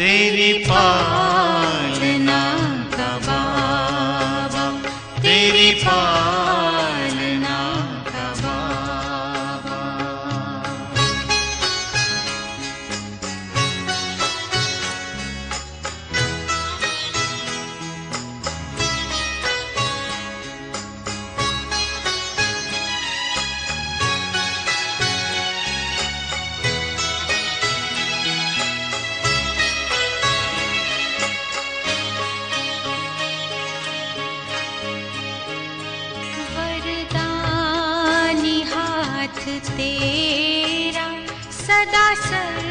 तेरी पालना का बाबा, तेरी पालना का बाबा। वरदानी हाथ तेरा सदा सर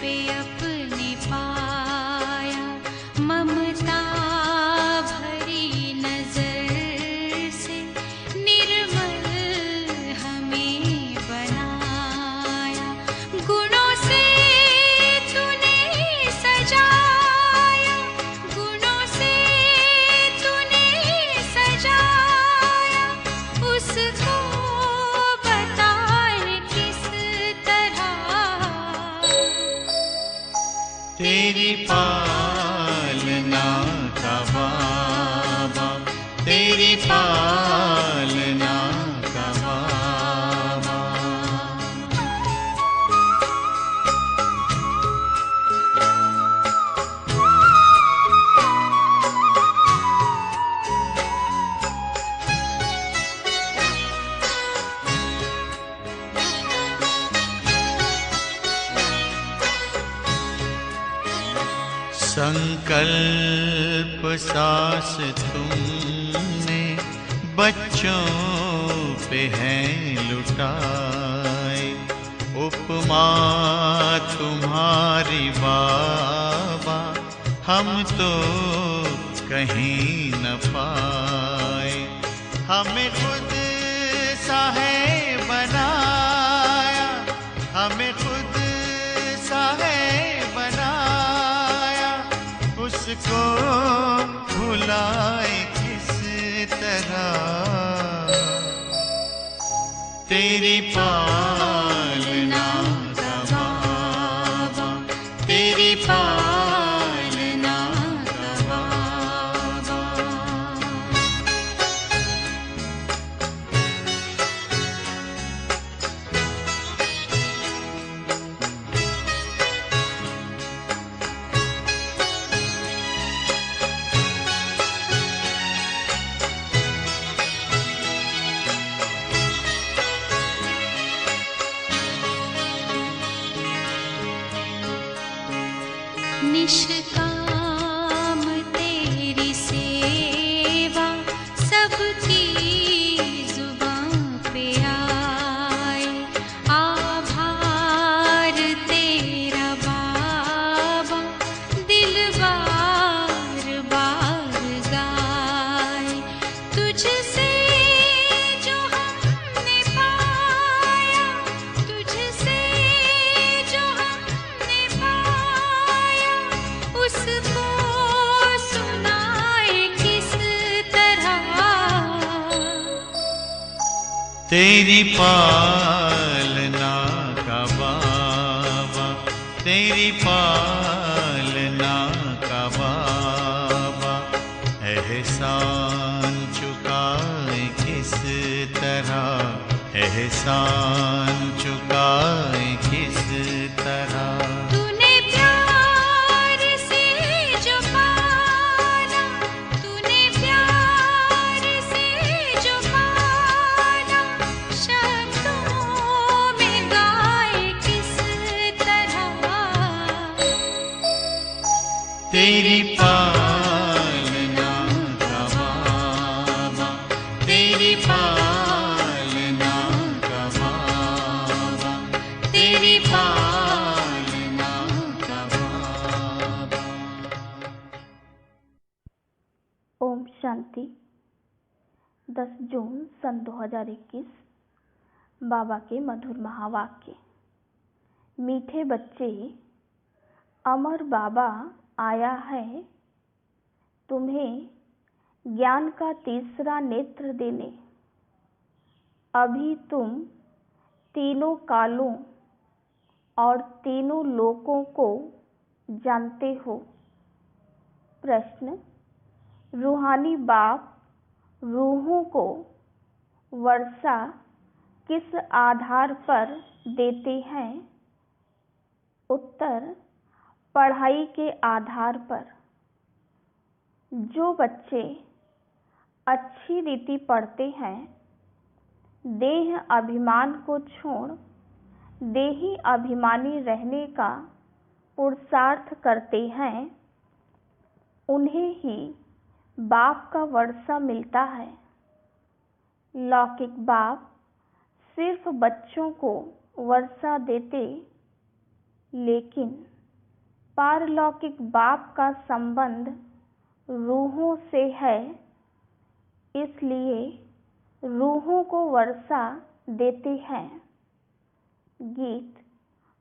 पे अपने पाया, ममता भरी नजर से निर्मल हमें बनाया। गुणों से तूने सजाया, गुणों से तूने सजाया, उसको बताए किस तरह। तेरी पालना का बाबा, तेरी पालना का बाबा। संकल्प सांस तुमने बच्चों पे हैं लुटाए, उपमा तुम्हारी बाबा हम तो कहीं न पाए। हमें खुद सा है बनाया, हमें खुद सा है बनाया, उसको भुलाए किस तरह। तेरी पालना का बाबा, तेरी पालना का बाबा। निष्काम तेरी सेवा सबकी जुबां पे आए, आभार तेरा बाबा दिल बार बार गाए। तुझसे जो हमने पाया, तुझसे जो हमने पाया, उसको सुनाए किस तरह। तेरी पालना का बाबा, तेरी पालना का बाबा। एहसान चुकाए किस तरह, एहसान चुकाए किस तरह। तूने प्यार से जो पाला, तूने प्यार से जो पाला, शब्दों में गाए किस तरह। तेरी पालना का बाबा, तेरी पालना का बाबा, तेरी पालना का बाबा। ओम शांति। 10 जून सन 2021। बाबा के मधुर महावाक्य। मीठे बच्चे, अमर बाबा आया है तुम्हें ज्ञान का तीसरा नेत्र देने। अभी तुम तीनों कालों और तीनों लोकों को जानते हो? प्रश्न। रूहानी बाप रूहों को वर्षा किस आधार पर देते हैं? उत्तर। पढ़ाई के आधार पर। जो बच्चे अच्छी रीति पढ़ते हैं, देह अभिमान को छोड़ देही अभिमानी रहने का पुरुषार्थ करते हैं, उन्हें ही बाप का वर्षा मिलता है। लौकिक बाप सिर्फ बच्चों को वर्षा देते, लेकिन पारलौकिक बाप का संबंध रूहों से है, इसलिए रूहों को वर्षा देते हैं। गीत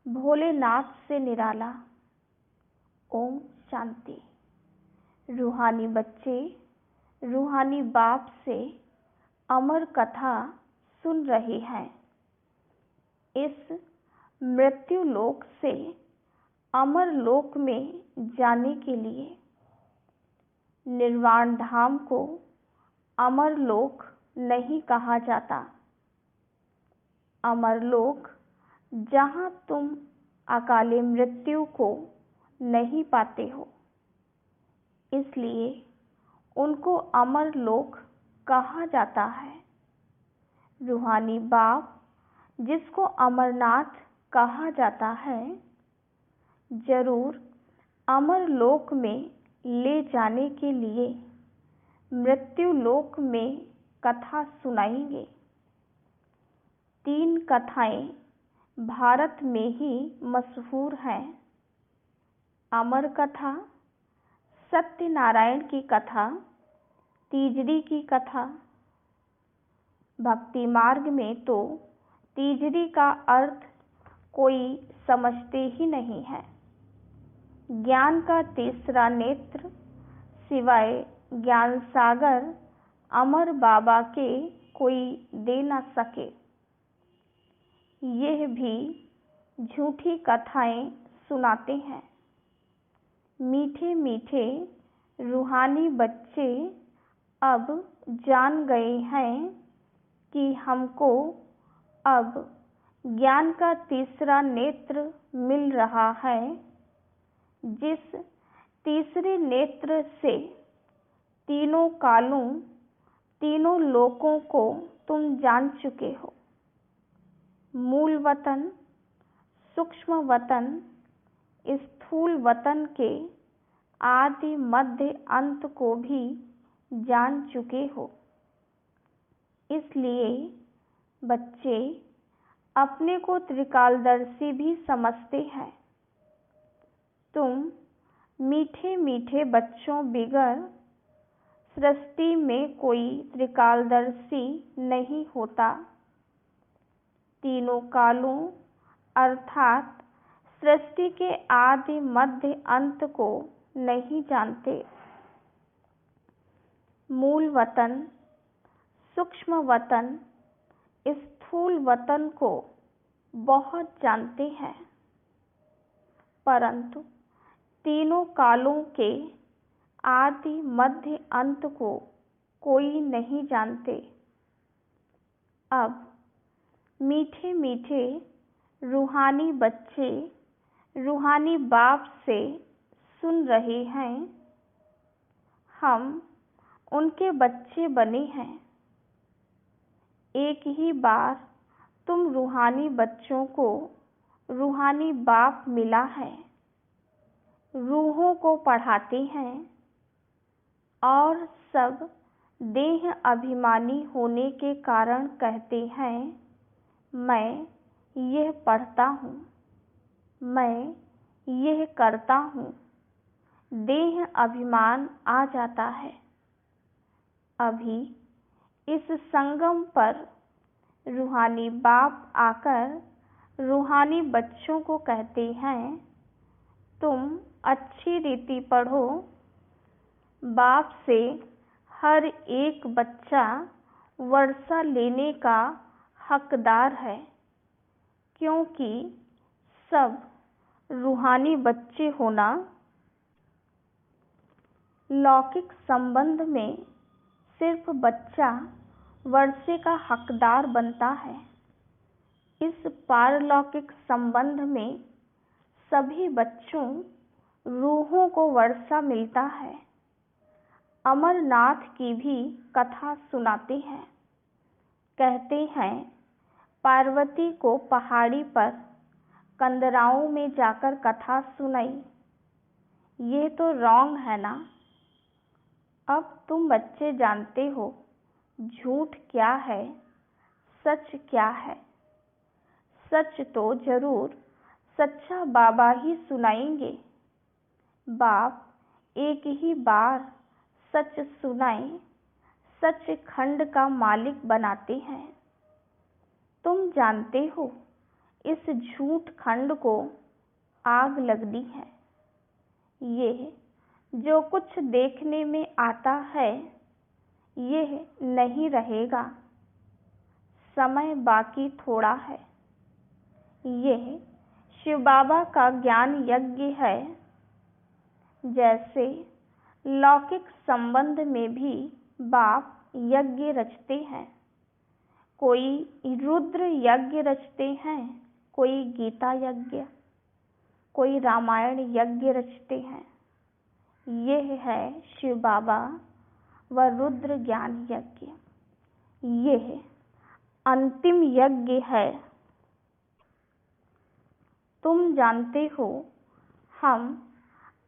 भोलेनाथ से निराला। ओम शांति। रूहानी बच्चे रूहानी बाप से अमर कथा सुन रहे हैं। इस मृत्यु लोक से अमर लोक में जाने के लिए निर्वाण धाम को अमर लोक नहीं कहा जाता। अमर लोक जहाँ तुम अकाले मृत्यु को नहीं पाते हो, इसलिए उनको अमर लोक कहा जाता है। रूहानी बाप जिसको अमरनाथ कहा जाता है, जरूर अमर लोक में ले जाने के लिए मृत्यु लोक में कथा सुनाएंगे। 3 कथाएं भारत में ही मशहूर हैं। अमर कथा, सत्यनारायण की कथा, तीजड़ी की कथा। भक्ति मार्ग में तो तीजड़ी का अर्थ कोई समझते ही नहीं है। ज्ञान का तीसरा नेत्र सिवाय ज्ञान सागर अमर बाबा के कोई दे न सके। यह भी झूठी कथाएं सुनाते हैं। मीठे मीठे रूहानी बच्चे अब जान गए हैं कि हमको अब ज्ञान का तीसरा नेत्र मिल रहा है, जिस तीसरे नेत्र से तीनों कालों तीनों लोकों को तुम जान चुके हो। मूल वतन, सूक्ष्म वतन, स्थूल वतन के आदि मध्य अंत को भी जान चुके हो। इसलिए बच्चे अपने को त्रिकालदर्शी भी समझते हैं। तुम मीठे मीठे बच्चों बिगर सृष्टि में कोई त्रिकालदर्शी नहीं होता। तीनों कालों अर्थात सृष्टि के आदि मध्य अंत को नहीं जानते। मूल वतन, सूक्ष्म वतन, स्थूल वतन को बहुत जानते हैं, परंतु तीनों कालों के आदि मध्य अंत को कोई नहीं जानते। अब मीठे मीठे रूहानी बच्चे रूहानी बाप से सुन रहे हैं। हम उनके बच्चे बने हैं। एक ही बार तुम रूहानी बच्चों को रूहानी बाप मिला है। रूहों को पढ़ाते हैं और सब देह अभिमानी होने के कारण कहते हैं, मैं यह पढ़ता हूँ, मैं यह करता हूँ। देह अभिमान आ जाता है। अभी इस संगम पर रूहानी बाप आकर रूहानी बच्चों को कहते हैं, तुम अच्छी रीति पढ़ो। बाप से हर एक बच्चा वर्षा लेने का हकदार है, क्योंकि सब रूहानी बच्चे होना। लौकिक संबंध में सिर्फ बच्चा वर्षे का हकदार बनता है। इस पारलौकिक संबंध में सभी बच्चों रूहों को वर्षा मिलता है। अमरनाथ की भी कथा सुनाते हैं। कहते हैं पार्वती को पहाड़ी पर कंदराओं में जाकर कथा सुनाई। ये तो रॉन्ग है ना। अब तुम बच्चे जानते हो झूठ क्या है, सच क्या है। सच तो जरूर सच्चा बाबा ही सुनाएंगे। बाप एक ही बार सच सुनाए सच खंड का मालिक बनाते हैं। तुम जानते हो इस झूठ खंड को आग लगनी है। ये जो कुछ देखने में आता है यह नहीं रहेगा। समय बाकी थोड़ा है। यह शिव बाबा का ज्ञान यज्ञ है। जैसे लौकिक संबंध में भी बाप यज्ञ रचते हैं। कोई रुद्र यज्ञ रचते हैं, कोई गीता यज्ञ, कोई रामायण यज्ञ रचते हैं। यह है शिव बाबा व रुद्र ज्ञान यज्ञ। यह अंतिम यज्ञ है। तुम जानते हो हम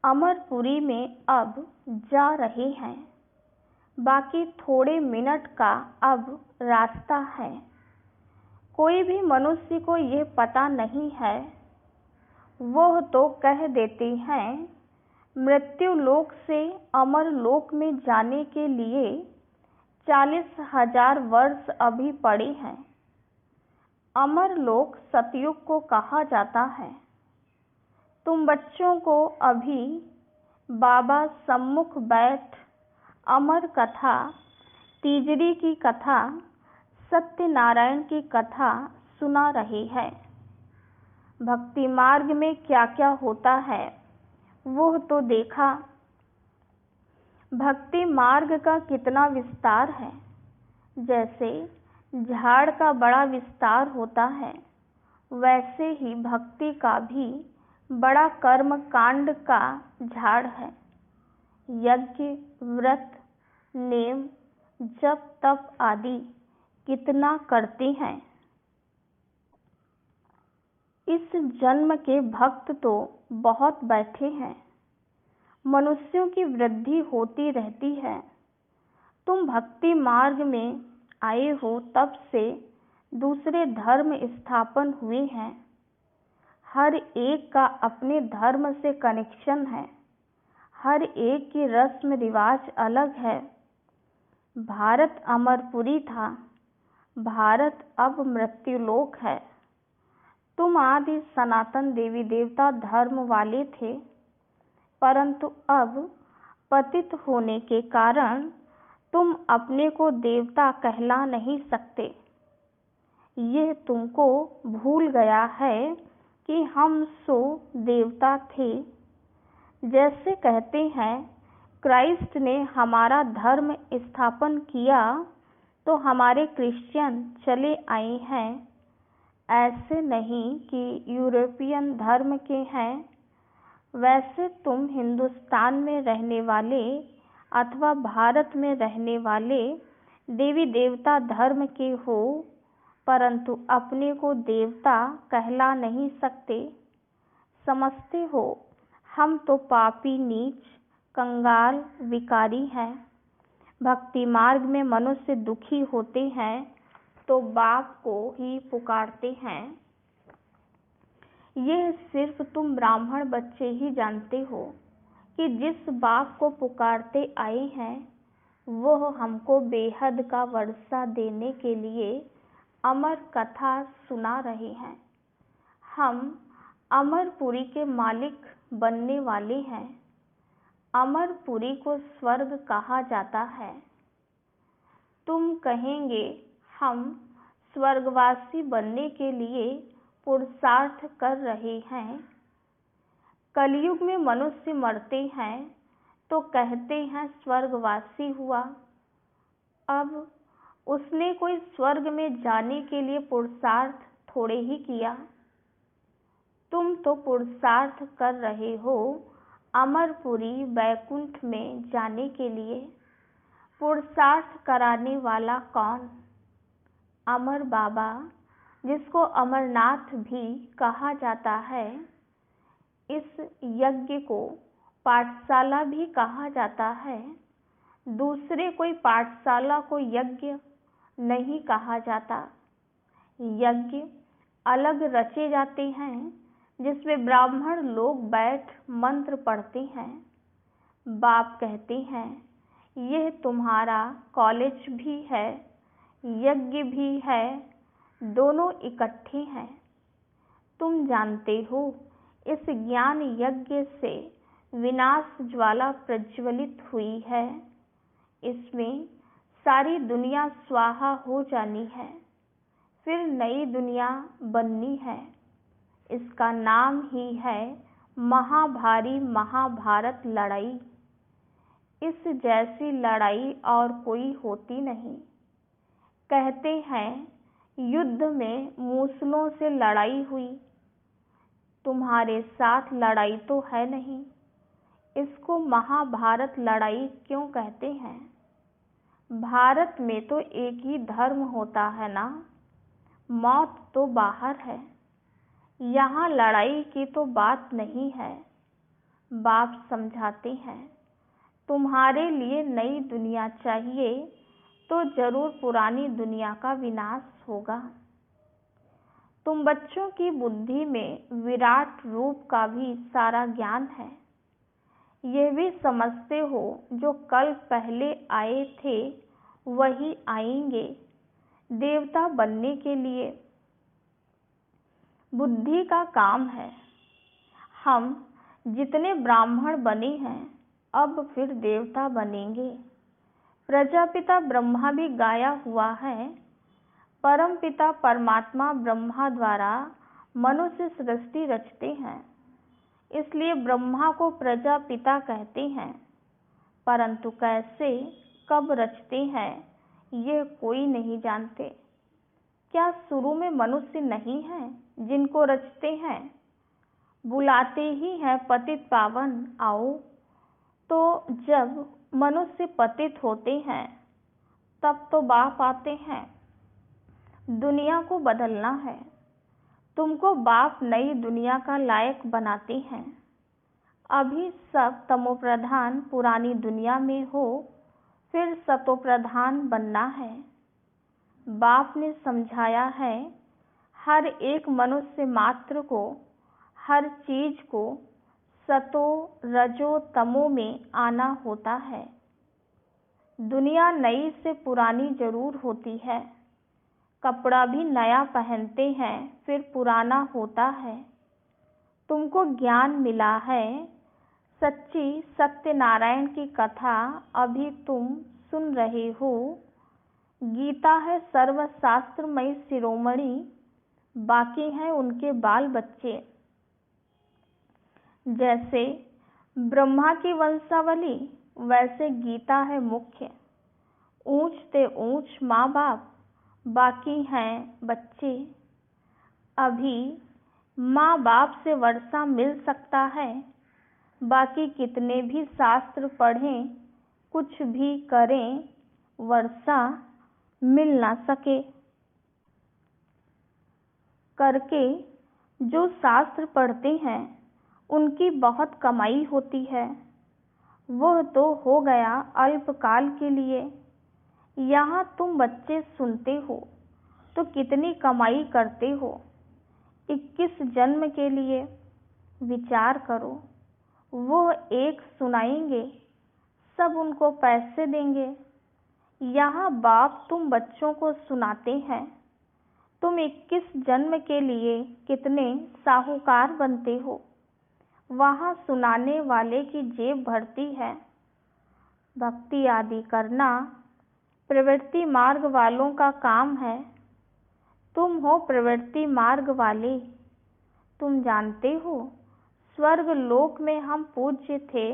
अमरपुरी में अब जा रहे हैं। बाकी थोड़े मिनट का अब रास्ता है। कोई भी मनुष्य को यह पता नहीं है। वह तो कह देते हैं मृत्यु लोक से अमर लोक में जाने के लिए 40,000 वर्ष अभी पड़े हैं। अमर लोक सतयुग को कहा जाता है। तुम बच्चों को अभी बाबा सम्मुख बैठ अमर कथा, तीजरी की कथा, सत्यनारायण की कथा सुना रहे हैं। भक्ति मार्ग में क्या क्या होता है वो तो देखा। भक्ति मार्ग का कितना विस्तार है। जैसे झाड़ का बड़ा विस्तार होता है वैसे ही भक्ति का भी बड़ा कर्म कांड का झाड़ है। यज्ञ, व्रत, नेम, जप तप आदि कितना करते हैं। इस जन्म के भक्त तो बहुत बैठे हैं। मनुष्यों की वृद्धि होती रहती है। तुम भक्ति मार्ग में आए हो तब से दूसरे धर्म स्थापन हुए हैं। हर एक का अपने धर्म से कनेक्शन है। हर एक की रस्म रिवाज अलग है। भारत अमरपुरी था, भारत अब मृत्युलोक है। तुम आदि सनातन देवी देवता धर्म वाले थे, परंतु अब पतित होने के कारण तुम अपने को देवता कहला नहीं सकते। यह तुमको भूल गया है कि हम सो देवता थे। जैसे कहते हैं क्राइस्ट ने हमारा धर्म स्थापन किया तो हमारे क्रिश्चियन चले आए हैं। ऐसे नहीं कि यूरोपियन धर्म के हैं। वैसे तुम हिंदुस्तान में रहने वाले अथवा भारत में रहने वाले देवी देवता धर्म के हो, परंतु अपने को देवता कहला नहीं सकते। समझते हो हम तो पापी, नीच, कंगाल, विकारी हैं। भक्ति मार्ग में मनुष्य दुखी होते हैं तो बाप को ही पुकारते हैं। यह सिर्फ तुम ब्राह्मण बच्चे ही जानते हो कि जिस बाप को पुकारते आए हैं वह हमको बेहद का वर्षा देने के लिए अमर कथा सुना रहे हैं। हम अमरपुरी के मालिक बनने वाले हैं। अमरपुरी को स्वर्ग कहा जाता है। तुम कहेंगे हम स्वर्गवासी बनने के लिए पुरुषार्थ कर रहे हैं। कलयुग में मनुष्य मरते हैं तो कहते हैं स्वर्गवासी हुआ। अब उसने कोई स्वर्ग में जाने के लिए पुरुषार्थ थोड़े ही किया। तुम तो पुरुषार्थ कर रहे हो अमरपुरी वैकुंठ में जाने के लिए। पुरुषार्थ कराने वाला कौन? अमर बाबा, जिसको अमरनाथ भी कहा जाता है। इस यज्ञ को पाठशाला भी कहा जाता है। दूसरे कोई पाठशाला को यज्ञ नहीं कहा जाता। यज्ञ अलग रचे जाते हैं जिसमें ब्राह्मण लोग बैठ मंत्र पढ़ते हैं। बाप कहते हैं यह तुम्हारा कॉलेज भी है, यज्ञ भी है, दोनों इकट्ठे हैं। तुम जानते हो इस ज्ञान यज्ञ से विनाश ज्वाला प्रज्वलित हुई है। इसमें सारी दुनिया स्वाहा हो जानी है, फिर नई दुनिया बननी है। इसका नाम ही है महाभारी महाभारत लड़ाई। इस जैसी लड़ाई और कोई होती नहीं। कहते हैं युद्ध में मूसलों से लड़ाई हुई। तुम्हारे साथ लड़ाई तो है नहीं, इसको महाभारत लड़ाई क्यों कहते हैं? भारत में तो एक ही धर्म होता है ना, मौत तो बाहर है। यहाँ लड़ाई की तो बात नहीं है। बाप समझाते हैं तुम्हारे लिए नई दुनिया चाहिए तो जरूर पुरानी दुनिया का विनाश होगा। तुम बच्चों की बुद्धि में विराट रूप का भी सारा ज्ञान है। यह भी समझते हो जो कल पहले आए थे वही आएंगे देवता बनने के लिए। बुद्धि का काम है। हम जितने ब्राह्मण बने हैं अब फिर देवता बनेंगे। प्रजापिता ब्रह्मा भी गाया हुआ है। परम पिता परमात्मा ब्रह्मा द्वारा मनुष्य सृष्टि रचते हैं, इसलिए ब्रह्मा को प्रजापिता कहते हैं। परंतु कैसे कब रचते हैं ये कोई नहीं जानते। क्या शुरू में मनुष्य नहीं है जिनको रचते हैं? बुलाते ही हैं पतित पावन आओ। तो जब मनुष्य पतित होते हैं तब तो बाप आते हैं। दुनिया को बदलना है। तुमको बाप नई दुनिया का लायक बनाते हैं। अभी सब तमोप्रधान पुरानी दुनिया में हो, फिर सतोप्रधान बनना है। बाप ने समझाया है हर एक मनुष्य मात्र को, हर चीज को सतो रजो तमो में आना होता है। दुनिया नई से पुरानी जरूर होती है। कपड़ा भी नया पहनते हैं फिर पुराना होता है। तुमको ज्ञान मिला है। सच्ची सत्यनारायण की कथा अभी तुम सुन रहे हो। गीता है सर्वशास्त्रमयी शिरोमणि, बाकी हैं उनके बाल बच्चे। जैसे ब्रह्मा की वंशावली वैसे गीता है मुख्य। ऊंच ते ऊंच माँ बाप, बाकी हैं बच्चे। अभी माँ बाप से वर्षा मिल सकता है, बाकी कितने भी शास्त्र पढ़ें कुछ भी करें वर्षा मिल ना सके। करके जो शास्त्र पढ़ते हैं उनकी बहुत कमाई होती है। वह तो हो गया अल्पकाल के लिए। यहाँ तुम बच्चे सुनते हो तो कितनी कमाई करते हो 21 जन्म के लिए। विचार करो, वो एक सुनाएंगे, सब उनको पैसे देंगे। यहाँ बाप तुम बच्चों को सुनाते हैं। तुम 21 जन्म के लिए कितने साहूकार बनते हो। वहाँ सुनाने वाले की जेब भरती है। भक्ति आदि करना प्रवृत्ति मार्ग वालों का काम है। तुम हो प्रवृत्ति मार्ग वाले। तुम जानते हो स्वर्ग लोक में हम पूज्य थे,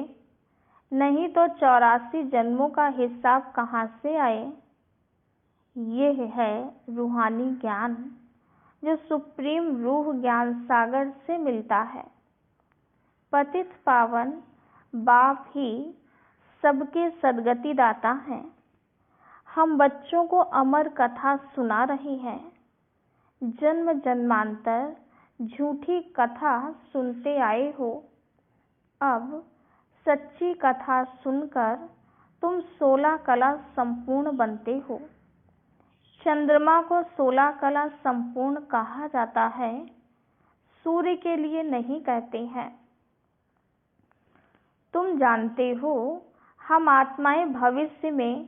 नहीं तो 84 जन्मों का हिसाब कहाँ से आए। यह है रूहानी ज्ञान जो सुप्रीम रूह ज्ञान सागर से मिलता है। पतित पावन बाप ही सबके सदगति दाता हैं। हम बच्चों को अमर कथा सुना रहे हैं। जन्म जन्मांतर झूठी कथा सुनते आए हो, अब सच्ची कथा सुनकर तुम 16 कला संपूर्ण बनते हो। चंद्रमा को 16 कला संपूर्ण कहा जाता है, सूर्य के लिए नहीं कहते हैं। तुम जानते हो हम आत्माएं भविष्य में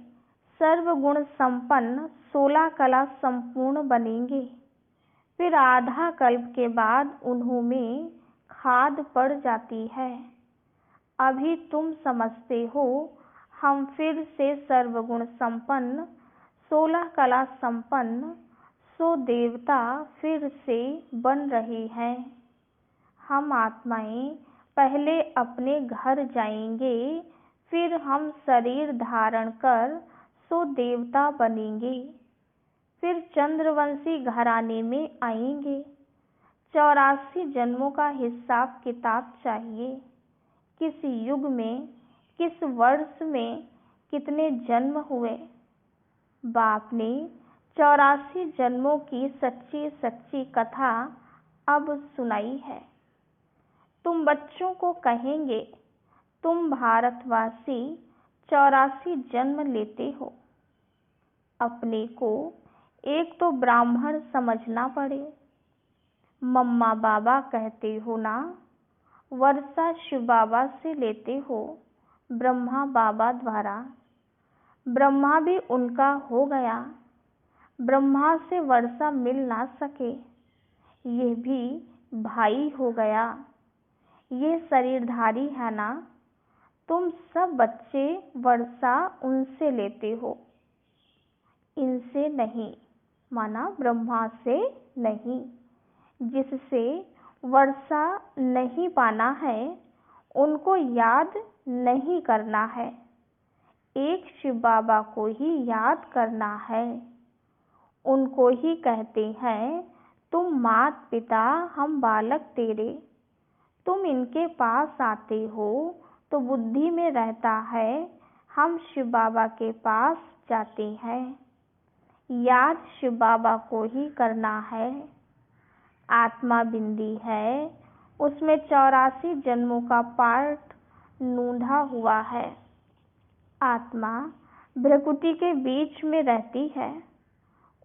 सर्वगुण संपन्न 16 कला संपूर्ण बनेंगे। फिर आधा कल्प के बाद उन्होंने खाद पड़ जाती है। अभी तुम समझते हो हम फिर से सर्वगुण संपन्न 16 कला संपन्न 100 देवता फिर से बन रहे हैं। हम आत्माएं पहले अपने घर जाएंगे, फिर हम शरीर धारण कर 100 देवता बनेंगे, फिर चंद्रवंशी घराने में आएंगे। 84 जन्मों का हिसाब किताब चाहिए। किस युग में, किस वर्ष में कितने जन्म हुए। बाप ने 84 जन्मों की सच्ची सच्ची कथा अब सुनाई है। तुम बच्चों को कहेंगे तुम भारतवासी 84 जन्म लेते हो। अपने को एक तो ब्राह्मण समझना पड़े। मम्मा बाबा कहते हो ना, वर्षा शिव बाबा से लेते हो, ब्रह्मा बाबा द्वारा। ब्रह्मा भी उनका हो गया, ब्रह्मा से वर्षा मिल ना सके, ये भी भाई हो गया। ये शरीरधारी है ना, तुम सब बच्चे वर्षा उनसे लेते हो, इनसे नहीं, माना ब्रह्मा से नहीं। जिससे वर्षा नहीं पाना है उनको याद नहीं करना है, एक शिव बाबा को ही याद करना है। उनको ही कहते हैं तुम मात पिता हम बालक तेरे। तुम इनके पास आते हो तो बुद्धि में रहता है हम शिव बाबा के पास जाते हैं। याद शिव बाबा को ही करना है। आत्मा बिंदी है, उसमें 84 जन्मों का पाठ नूंधा हुआ है। आत्मा भ्रकुटी के बीच में रहती है,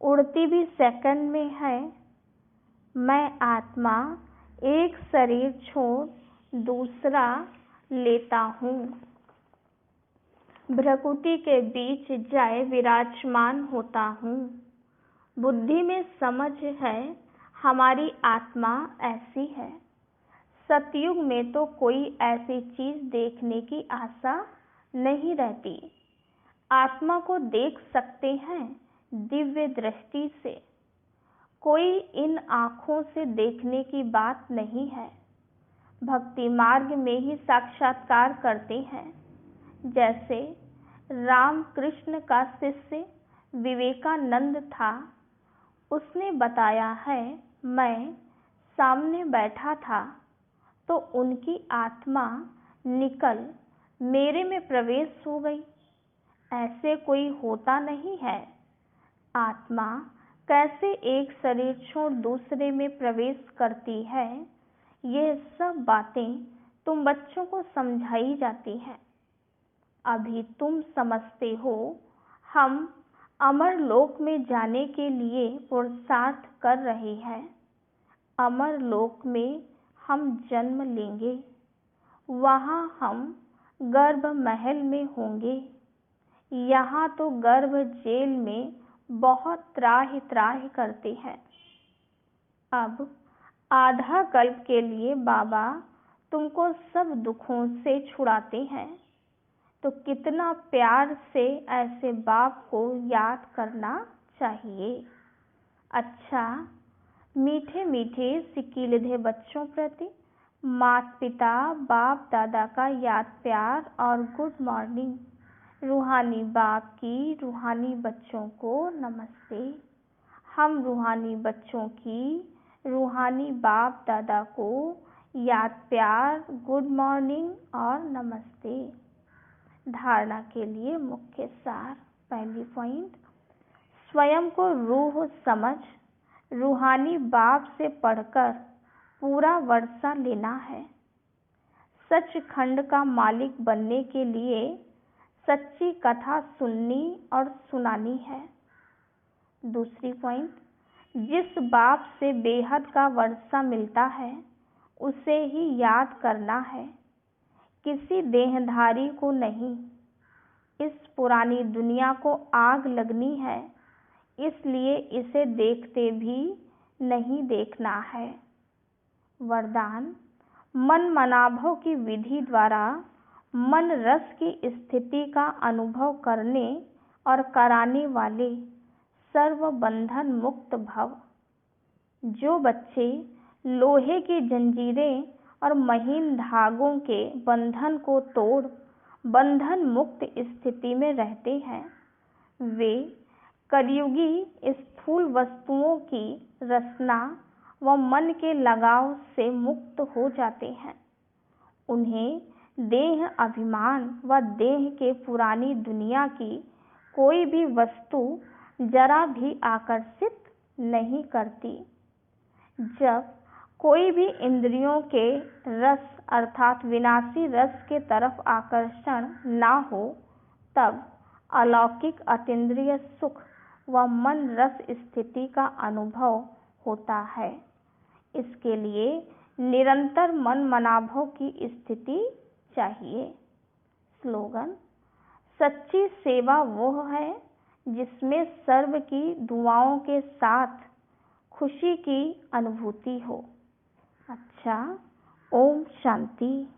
उड़ती भी सेकंड में है। मैं आत्मा एक शरीर छोड़ दूसरा लेता हूँ। भ्रकुटी के बीच जाए विराजमान होता हूँ। बुद्धि में समझ है हमारी आत्मा ऐसी है। सतयुग में तो कोई ऐसी चीज देखने की आशा नहीं रहती। आत्मा को देख सकते हैं दिव्य दृष्टि से। कोई इन आँखों से देखने की बात नहीं है। भक्ति मार्ग में ही साक्षात्कार करते हैं। जैसे राम कृष्ण का शिष्य विवेकानंद था, उसने बताया है मैं सामने बैठा था तो उनकी आत्मा निकल मेरे में प्रवेश हो गई। ऐसे कोई होता नहीं है। आत्मा कैसे एक शरीर छोड़ दूसरे में प्रवेश करती है, ये सब बातें तुम बच्चों को समझाई जाती हैं। अभी तुम समझते हो हम अमर लोक में जाने के लिए पुरुषार्थ कर रहे हैं। अमर लोक में हम जन्म लेंगे, वहाँ हम गर्भ महल में होंगे। यहाँ तो गर्भ जेल में बहुत त्राहि त्राहि करते हैं। अब आधा कल्प के लिए बाबा तुमको सब दुखों से छुड़ाते हैं, तो कितना प्यार से ऐसे बाप को याद करना चाहिए। अच्छा, मीठे मीठे सिकीलिधे बच्चों प्रति माता पिता बाप दादा का याद प्यार और गुड मॉर्निंग। रूहानी बाप की रूहानी बच्चों को नमस्ते। हम रूहानी बच्चों की रूहानी बाप दादा को याद प्यार, गुड मॉर्निंग और नमस्ते। धारणा के लिए मुख्य सार। पहली पॉइंट, स्वयं को रूह समझ रूहानी बाप से पढ़कर पूरा वर्षा लेना है। सचखंड का मालिक बनने के लिए सच्ची कथा सुननी और सुनानी है। दूसरी पॉइंट, जिस बाप से बेहद का वर्षा मिलता है उसे ही याद करना है, किसी देहधारी को नहीं। इस पुरानी दुनिया को आग लगनी है, इसलिए इसे देखते भी नहीं देखना है। वरदान, मन मनाभव की विधि द्वारा मन रस की स्थिति का अनुभव करने और कराने वाले सर्व बंधन मुक्त भव। जो बच्चे लोहे की जंजीरें और महीन धागों के बंधन को तोड़ बंधन मुक्त स्थिति में रहते हैं, वे कलयुगी स्थूल वस्तुओं की रचना व मन के लगाव से मुक्त हो जाते हैं। उन्हें देह अभिमान व देह के पुरानी दुनिया की कोई भी वस्तु जरा भी आकर्षित नहीं करती। जब कोई भी इंद्रियों के रस अर्थात विनाशी रस के तरफ आकर्षण ना हो, तब अलौकिक अतीन्द्रिय सुख व मन रस स्थिति का अनुभव होता है। इसके लिए निरंतर मन मनाभव की स्थिति चाहिए। स्लोगन, सच्ची सेवा वो है जिसमें सर्व की दुआओं के साथ खुशी की अनुभूति हो। अच्छा, ओम शांति।